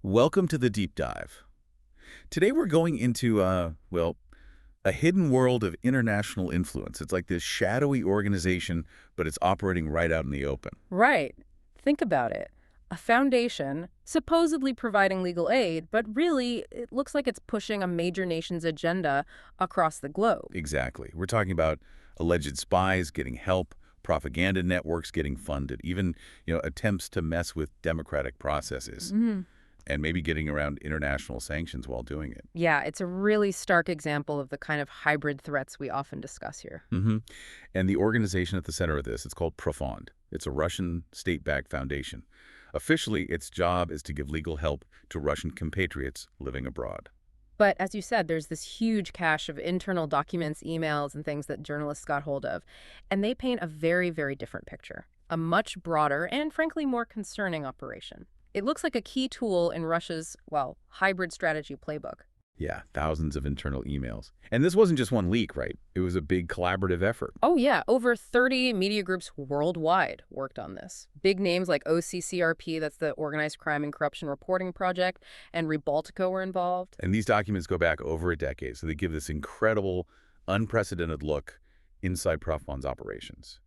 Welcome to the deep dive. Today we're going into, a hidden world of international influence. It's like this shadowy organization, but it's operating right out in the open. Right. Think about it. A foundation supposedly providing legal aid, but really it looks like it's pushing a major nation's agenda across the globe. Exactly. We're talking about alleged spies getting help, propaganda networks getting funded, even, attempts to mess with democratic processes, Mhm. and maybe getting around international sanctions while doing it. Yeah, it's a really stark example of the kind of hybrid threats we often discuss here. hmm And the organization at the center of this, it's called Profond. It's a Russian state-backed foundation. Officially, its job is to give legal help to Russian compatriots living abroad. But as you said, there's this huge cache of internal documents, emails, and things that journalists got hold of. And they paint a very, very different picture. A much broader and frankly more concerning operation. It looks like a key tool in Russia's, well, hybrid strategy playbook. Yeah, thousands of internal emails. And this wasn't just one leak, right? It was a big collaborative effort. Oh, yeah. Over 30 media groups worldwide worked on this. Big names like OCCRP, that's the Organized Crime and Corruption Reporting Project, and Rebaltico were involved. And these documents go back over a decade, so they give this incredible, unprecedented look inside Profond's operations.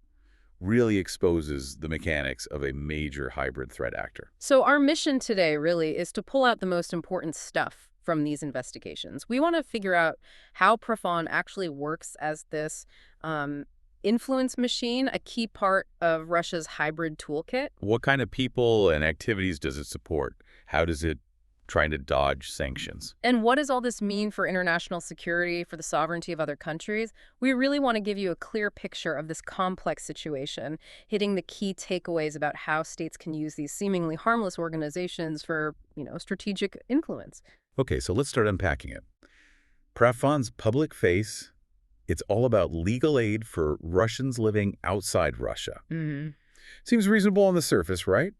Really exposes the mechanics of a major hybrid threat actor. So our mission today really is to pull out the most important stuff from these investigations. We want to figure out how Profon actually works as this influence machine, a key part of Russia's hybrid toolkit. What kind of people and activities does it support? How does it try to dodge sanctions? And what does all this mean for international security, for the sovereignty of other countries? We really want to give you a clear picture of this complex situation, hitting the key takeaways about how states can use these seemingly harmless organizations for, strategic influence. Okay, so let's start unpacking it. Profond's public face, it's all about legal aid for Russians living outside Russia. Seems reasonable on the surface, right?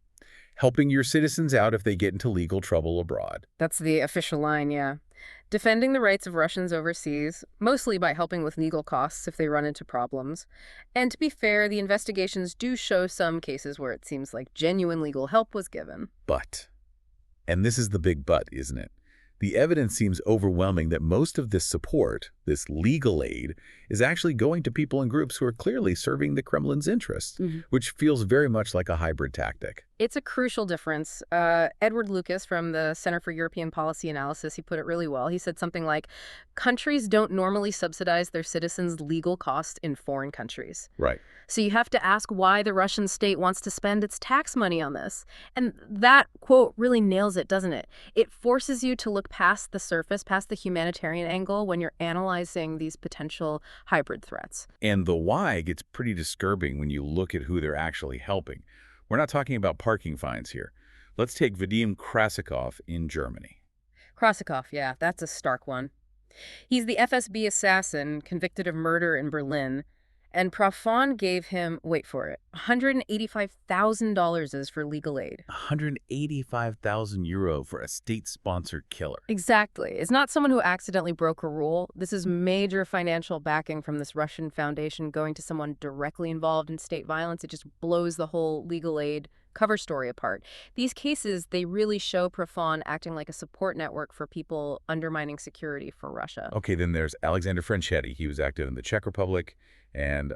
Helping your citizens out if they get into legal trouble abroad. That's the official line, yeah. Defending the rights of Russians overseas, mostly by helping with legal costs if they run into problems. And to be fair, the investigations do show some cases where it seems like genuine legal help was given. But, and this is the big but, isn't it? The evidence seems overwhelming that most of this support, this legal aid, is actually going to people and groups who are clearly serving the Kremlin's interests, which feels very much like a hybrid tactic. It's a crucial difference. Edward Lucas from the Center for European Policy Analysis, he put it really well. He said something like, countries don't normally subsidize their citizens' legal costs in foreign countries. Right. So you have to ask why the Russian state wants to spend its tax money on this. And that quote really nails it, doesn't it? It forces you to look past the surface, past the humanitarian angle when you're analyzing these potential hybrid threats. And the why gets pretty disturbing when you look at who they're actually helping. We're not talking about parking fines here. Let's take Vadim Krasikov in Germany. Krasikov, yeah, that's a stark one. He's the FSB assassin convicted of murder in Berlin, and Profon gave him, wait for it, $185,000 for legal aid. 185,000 euro for a state-sponsored killer. Exactly. It's not someone who accidentally broke a rule. This is major financial backing from this Russian foundation going to someone directly involved in state violence. It just blows the whole legal aid cover story apart. These cases, they really show Profon acting like a support network for people undermining security for Russia. Okay, then there's Alexander Franchetti. He was active in the Czech Republic and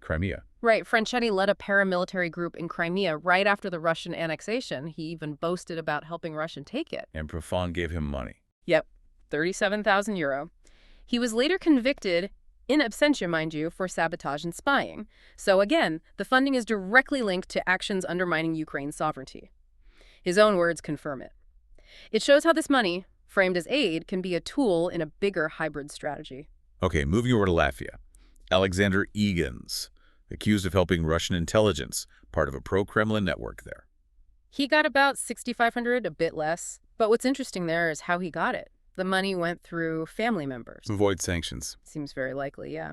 Crimea. Right. Franchetti led a paramilitary group in Crimea right after the Russian annexation. He even boasted about helping Russia take it. And Profond gave him money. Yep, 37,000 euro. He was later convicted, in absentia, mind you, for sabotage and spying. So again, the funding is directly linked to actions undermining Ukraine's sovereignty. His own words confirm it. It shows how this money, framed as aid, can be a tool in a bigger hybrid strategy. Okay, moving over to Latvia. Alexander Egans, accused of helping Russian intelligence, part of a pro-Kremlin network there. He got about 6,500, a bit less. But what's interesting there is how he got it. The money went through family members. Avoid sanctions. Seems very likely, yeah.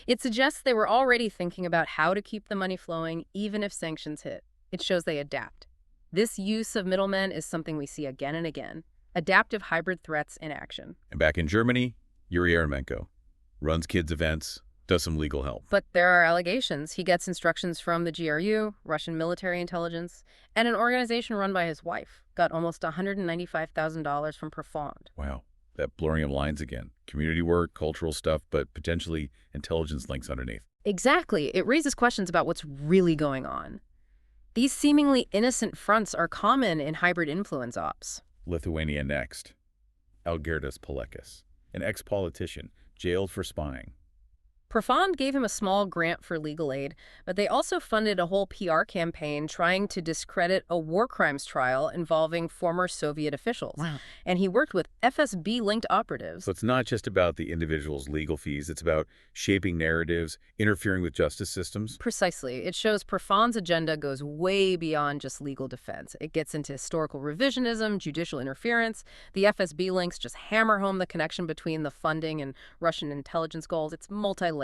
It suggests they were already thinking about how to keep the money flowing even if sanctions hit. It shows they adapt. This use of middlemen is something we see again and again. Adaptive hybrid threats in action. And back in Germany, Yuri Ermenko runs kids' events, Does some legal help. But there are allegations. He gets instructions from the GRU, Russian military intelligence, and an organization run by his wife. Got almost $195,000 from Profond. Wow. That blurring of lines again. Community work, cultural stuff, but potentially intelligence links underneath. Exactly. It raises questions about what's really going on. These seemingly innocent fronts are common in hybrid influence ops. Lithuania next. Algirdas Paleckis, an ex-politician, jailed for spying. Profond gave him a small grant for legal aid, but they also funded a whole PR campaign trying to discredit a war crimes trial involving former Soviet officials. Wow. And he worked with FSB-linked operatives. So it's not just about the individual's legal fees. It's about shaping narratives, interfering with justice systems. Precisely. It shows Profond's agenda goes way beyond just legal defense. It gets into historical revisionism, judicial interference. The FSB links just hammer home the connection between the funding and Russian intelligence goals. It's multi-layered.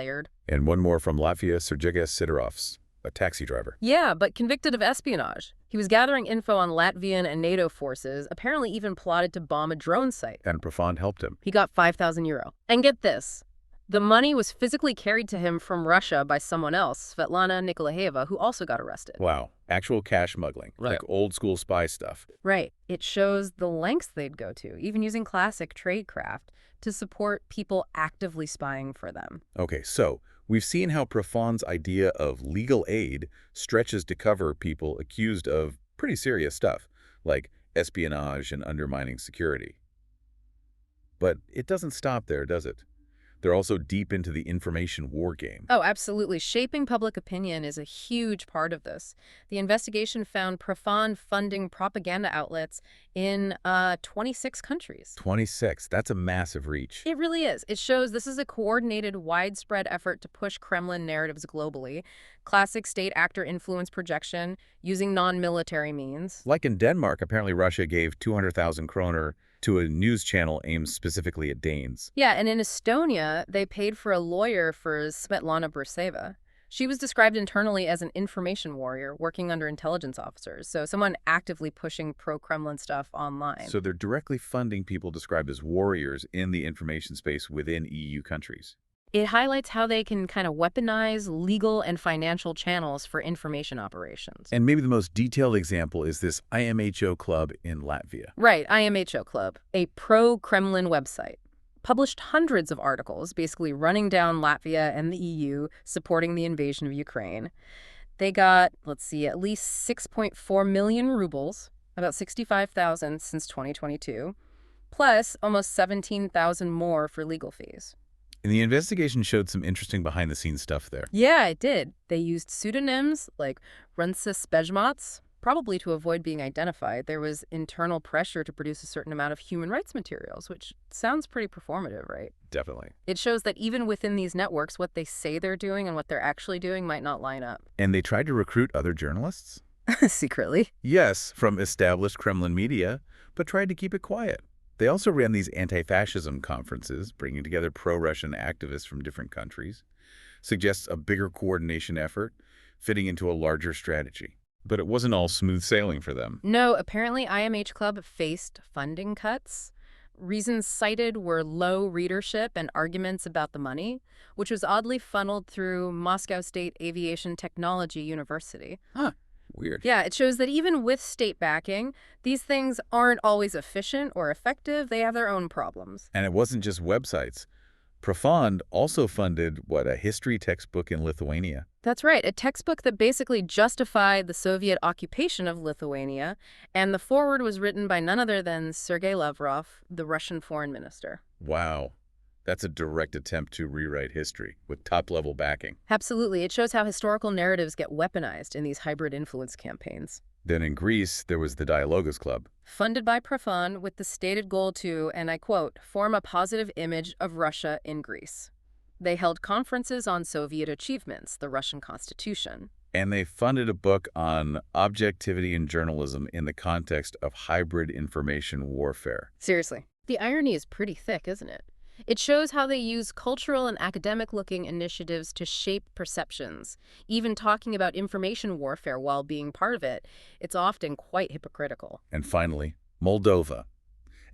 And one more from Latvia, Sergejs Sidorovs, a taxi driver. Yeah, but convicted of espionage. He was gathering info on Latvian and NATO forces, apparently even plotted to bomb a drone site. And Profond helped him. He got 5,000 euro. And get this. The money was physically carried to him from Russia by someone else, Svetlana Nikolaeva, who also got arrested. Wow. Actual cash smuggling. Right. Like old school spy stuff. Right. It shows the lengths they'd go to, even using classic tradecraft, to support people actively spying for them. Okay, so we've seen how Profond's idea of legal aid stretches to cover people accused of pretty serious stuff, like espionage and undermining security. But it doesn't stop there, does it? They're also deep into the information war game. Oh, absolutely. Shaping public opinion is a huge part of this. The investigation found Profond funding propaganda outlets in 26 countries. 26. That's a massive reach. It really is. It shows this is a coordinated, widespread effort to push Kremlin narratives globally. Classic state actor influence projection using non-military means. Like in Denmark, apparently Russia gave 200,000 kroner to a news channel aimed specifically at Danes. Yeah, and in Estonia, they paid for a lawyer for Svetlana Bruseva. She was described internally as an information warrior working under intelligence officers, so someone actively pushing pro-Kremlin stuff online. So they're directly funding people described as warriors in the information space within EU countries. It highlights how they can kind of weaponize legal and financial channels for information operations. And maybe the most detailed example is this IMHO club in Latvia. Right, IMHO Club, a pro-Kremlin website, published hundreds of articles basically running down Latvia and the EU supporting the invasion of Ukraine. They got, let's see, at least 6.4 million rubles, about 65,000 since 2022, plus almost 17,000 more for legal fees. And the investigation showed some interesting behind-the-scenes stuff there. Yeah, it did. They used pseudonyms like Runcis Bejmats, probably to avoid being identified. There was internal pressure to produce a certain amount of human rights materials, which sounds pretty performative, right? Definitely. It shows that even within these networks, what they say they're doing and what they're actually doing might not line up. And they tried to recruit other journalists? Secretly. Yes, from established Kremlin media, but tried to keep it quiet. They also ran these anti-fascism conferences, bringing together pro-Russian activists from different countries. Suggests a bigger coordination effort, fitting into a larger strategy. But it wasn't all smooth sailing for them. No, apparently IMH Club faced funding cuts. Reasons cited were low readership and arguments about the money, which was oddly funneled through Moscow State Aviation Technology University. Huh. Weird. Yeah, it shows that even with state backing, these things aren't always efficient or effective. They have their own problems. And it wasn't just websites. Profond also funded, a history textbook in Lithuania. That's right, a textbook that basically justified the Soviet occupation of Lithuania, and the foreword was written by none other than Sergei Lavrov, the Russian foreign minister. Wow. That's a direct attempt to rewrite history with top-level backing. Absolutely. It shows how historical narratives get weaponized in these hybrid influence campaigns. Then in Greece, there was the Dialogos Club. Funded by Profond with the stated goal to, and I quote, form a positive image of Russia in Greece. They held conferences on Soviet achievements, the Russian Constitution. And they funded a book on objectivity in journalism in the context of hybrid information warfare. Seriously. The irony is pretty thick, isn't it? It shows how they use cultural and academic-looking initiatives to shape perceptions. Even talking about information warfare while being part of it, it's often quite hypocritical. And finally, Moldova,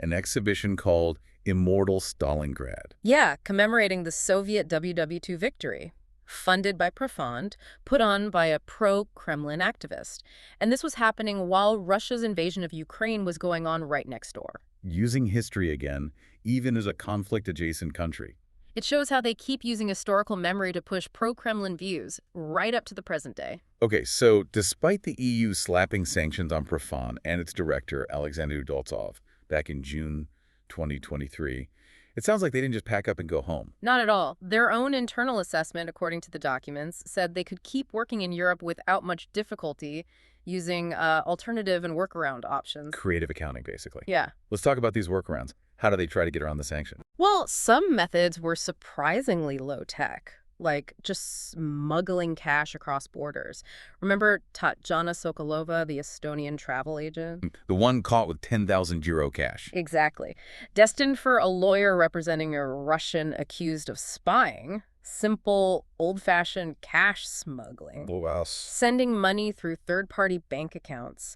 an exhibition called Immortal Stalingrad. Yeah, commemorating the Soviet WW2 victory. Funded by Profond, put on by a pro-Kremlin activist. And this was happening while Russia's invasion of Ukraine was going on right next door. Using history again, even as a conflict-adjacent country. It shows how they keep using historical memory to push pro-Kremlin views right up to the present day. Okay, so despite the EU slapping sanctions on Profond and its director, Alexander Udaltsov, back in June 2023, it sounds like they didn't just pack up and go home. Not at all. Their own internal assessment, according to the documents, said they could keep working in Europe without much difficulty using alternative and workaround options. Creative accounting, basically. Yeah. Let's talk about these workarounds. How do they try to get around the sanction? Well, some methods were surprisingly low-tech, like just smuggling cash across borders. Remember Tatjana Sokolova, the Estonian travel agent? The one caught with 10,000 euro cash. Exactly. Destined for a lawyer representing a Russian accused of spying, simple, old-fashioned cash smuggling. Oh, wow. Sending money through third-party bank accounts,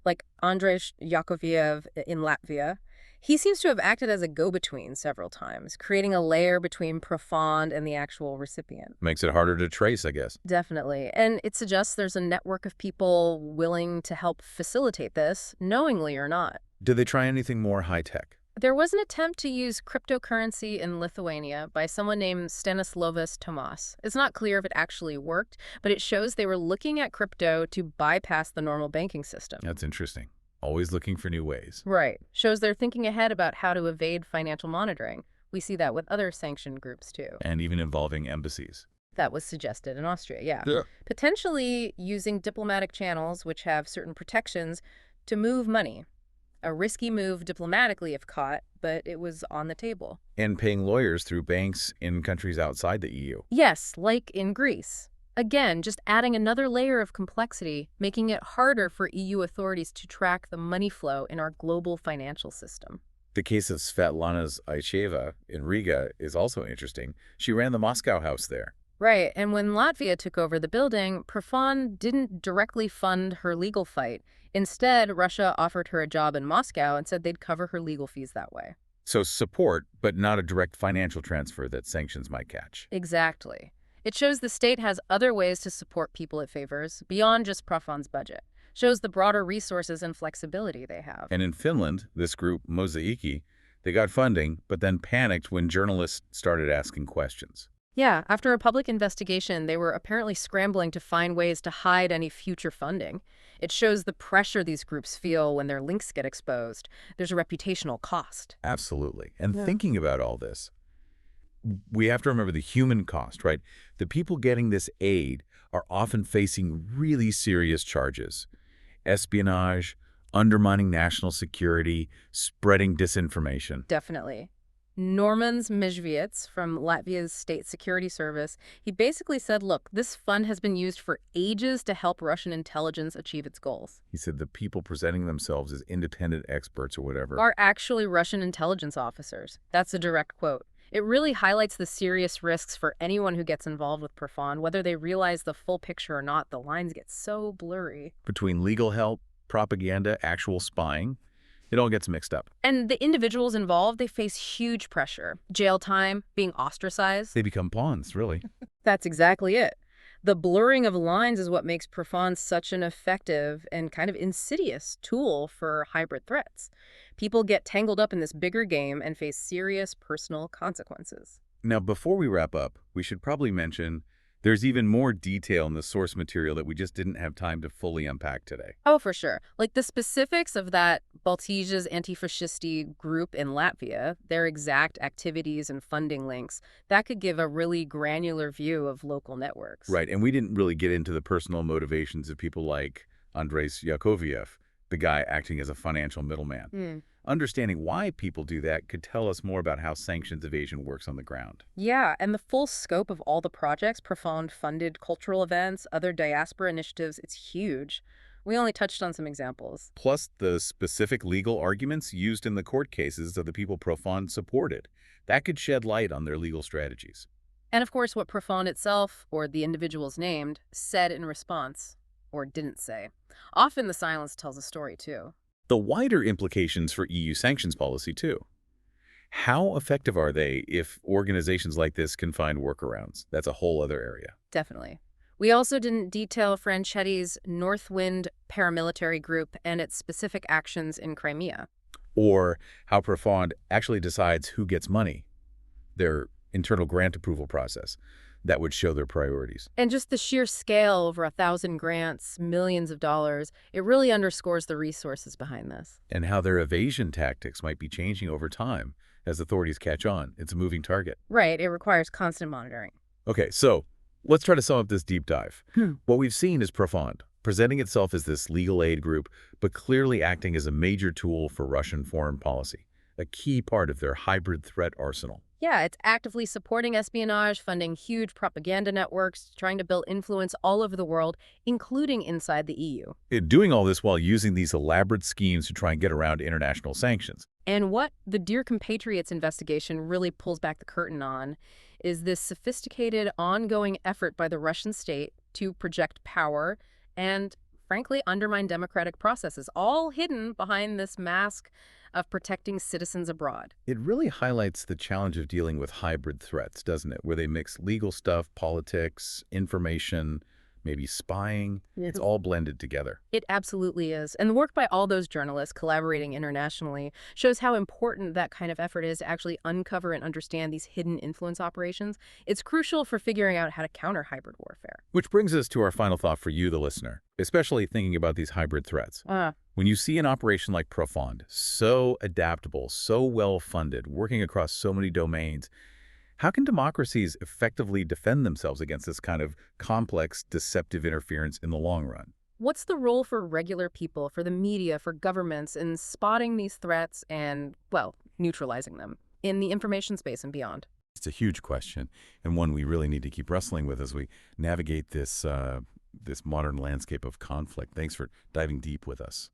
like Andrei Yakovlev in Latvia. He seems to have acted as a go-between several times, creating a layer between Profond and the actual recipient. Makes it harder to trace, I guess. Definitely. And it suggests there's a network of people willing to help facilitate this, knowingly or not. Did they try anything more high-tech? There was an attempt to use cryptocurrency in Lithuania by someone named Stanislovas Tomas. It's not clear if it actually worked, but it shows they were looking at crypto to bypass the normal banking system. That's interesting. Always looking for new ways. Right. Shows they're thinking ahead about how to evade financial monitoring. We see that with other sanctioned groups, too. And even involving embassies. That was suggested in Austria, yeah. Yeah. Potentially using diplomatic channels, which have certain protections, to move money. A risky move diplomatically if caught, but it was on the table. And paying lawyers through banks in countries outside the EU. Yes, like in Greece. Again, just adding another layer of complexity, making it harder for EU authorities to track the money flow in our global financial system. The case of Svetlana Zaitseeva in Riga is also interesting. She ran the Moscow house there. Right, and when Latvia took over the building, Profond didn't directly fund her legal fight. Instead, Russia offered her a job in Moscow and said they'd cover her legal fees that way. So support, but not a direct financial transfer that sanctions might catch. Exactly. It shows the state has other ways to support people it favors, beyond just Profond's budget. Shows the broader resources and flexibility they have. And in Finland, this group, Mosaiki, they got funding, but then panicked when journalists started asking questions. Yeah, after a public investigation, they were apparently scrambling to find ways to hide any future funding. It shows the pressure these groups feel when their links get exposed. There's a reputational cost. Absolutely. And Yeah. thinking about all this, we have to remember the human cost, right? The people getting this aid are often facing really serious charges. Espionage, undermining national security, spreading disinformation. Definitely. Normans Mizhviets from Latvia's State Security Service, he basically said, look, this fund has been used for ages to help Russian intelligence achieve its goals. He said the people presenting themselves as independent experts or whatever. Are actually Russian intelligence officers. That's a direct quote. It really highlights the serious risks for anyone who gets involved with Profond, whether they realize the full picture or not. The lines get so blurry. Between legal help, propaganda, actual spying, it all gets mixed up. And the individuals involved, they face huge pressure. Jail time, being ostracized. They become pawns, really. That's exactly it. The blurring of lines is what makes Profond such an effective and kind of insidious tool for hybrid threats. People get tangled up in this bigger game and face serious personal consequences. Now, before we wrap up, we should probably mention there's even more detail in the source material that we just didn't have time to fully unpack today. Oh, for sure. Like the specifics of that Baltijas anti-fascisti group in Latvia, their exact activities and funding links, that could give a really granular view of local networks. Right, and we didn't really get into the personal motivations of people like Andres Yakovlev, the guy acting as a financial middleman. Understanding why people do that could tell us more about how sanctions evasion works on the ground. Yeah, and the full scope of all the projects, Profond funded cultural events, other diaspora initiatives, it's huge. We only touched on some examples. Plus the specific legal arguments used in the court cases of the people Profond supported. That could shed light on their legal strategies. And of course, what Profond itself, or the individuals named, said in response, or didn't say. Often the silence tells a story, too. the wider implications for EU sanctions policy, too. How effective are they if organizations like this can find workarounds? That's a whole other area. Definitely. We also didn't detail Franchetti's Northwind paramilitary group and its specific actions in Crimea. Or how Profond actually decides who gets money, their internal grant approval process. That would show their priorities. And just the sheer scale, over 1,000 grants, millions of dollars, it really underscores the resources behind this. And how their evasion tactics might be changing over time as authorities catch on. It's a moving target. Right, it requires constant monitoring. Okay, so let's try to sum up this deep dive. What we've seen is Profond, presenting itself as this legal aid group, but clearly acting as a major tool for Russian foreign policy, a key part of their hybrid threat arsenal. Yeah, it's actively supporting espionage, funding huge propaganda networks, trying to build influence all over the world, including inside the EU. Doing all this while using these elaborate schemes to try and get around international sanctions. And what the Dear Compatriots investigation really pulls back the curtain on is this sophisticated, ongoing effort by the Russian state to project power and, frankly, undermine democratic processes, all hidden behind this mask of protecting citizens abroad. It really highlights the challenge of dealing with hybrid threats, doesn't it? Where they mix legal stuff, politics, information, maybe spying. It's all blended together. It absolutely is. And the work by all those journalists collaborating internationally shows how important that kind of effort is to actually uncover and understand these hidden influence operations. It's crucial for figuring out how to counter hybrid warfare. Which brings us to our final thought for you, the listener, especially thinking about these hybrid threats. When you see an operation like Profond, so adaptable, so well-funded, working across so many domains, how can democracies effectively defend themselves against this kind of complex, deceptive interference in the long run? What's the role for regular people, for the media, for governments in spotting these threats and, well, neutralizing them in the information space and beyond? It's a huge question, and one we really need to keep wrestling with as we navigate this modern landscape of conflict. Thanks for diving deep with us.